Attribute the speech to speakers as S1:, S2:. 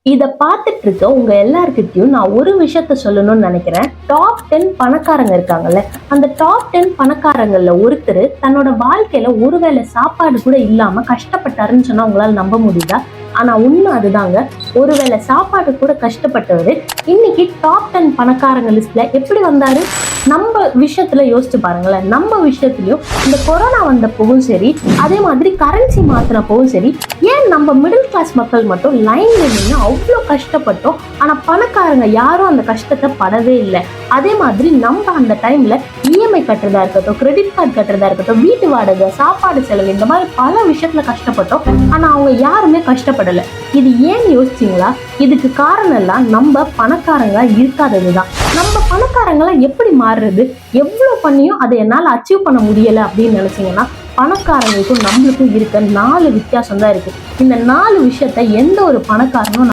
S1: இத பார்த்துட்டு இருக்க உங்க எல்லார்கிட்டயும் நான் ஒரு விஷயத்த சொல்லணும்னு நினைக்கிறேன். டாப் 10 பணக்காரங்க இருக்காங்கல்ல, அந்த டாப் 10 பணக்காரங்கள்ல ஒருத்தர் தன்னோட வாழ்க்கையில ஒருவேளை சாப்பாடு கூட இல்லாம கஷ்டப்பட்டாருன்னு சொன்னா உங்களால நம்ப முடியுதா? ஆனா உண்மை அதுதாங்க. ஒருவேளை சாப்பாடு கூட கஷ்டப்பட்டவரு இன்னைக்கு டாப் 10 பணக்காரங்க லிஸ்ட்ல எப்படி வந்தாரு? நம்ம விஷயத்துல யோசிச்சு பாருங்களேன். நம்ம விஷயத்துலயும் இந்த கொரோனா வந்தப்பவும் சரி, அதே மாதிரி கரன்சி மாத்தினப்பவும் சரி, ஏன் நம்ம மிடில் கிளாஸ் மக்கள் மட்டும் லைன்ல நின்று அவ்வளோ கஷ்டப்பட்டோம், ஆனா பணக்காரங்க யாரும் அந்த கஷ்டத்தை படவே இல்லை. அதே மாதிரி நம்ம அந்த டைம்ல இஎம்ஐ கட்டுறதா இருக்கட்டும், கிரெடிட் கார்டு கட்டுறதா இருக்கட்டும், வீட்டு வாடகை, சாப்பாடு செலவு, இந்த மாதிரி பல விஷயத்துல கஷ்டப்பட்டோம். ஆனா அவங்க யாருமே கஷ்டப்படல. இது ஏன் யோசிச்சீங்களா? இதுக்கு காரணம் எல்லாம் நம்ம பணக்காரங்களா இருக்காததுதான். நம்ம பணக்காரங்களா எப்படி மாறுறது? எவ்வளவு பண்ணியும் அதை என்னால அச்சீவ் பண்ண முடியல அப்படின்னு நினைச்சீங்கன்னா, பணக்காரங்களுக்கும் நம்மளுக்கும் இருக்க 4 வித்தியாசம் தான் இருக்கு. இந்த 4 விஷயத்த எந்த ஒரு பணக்காரனும்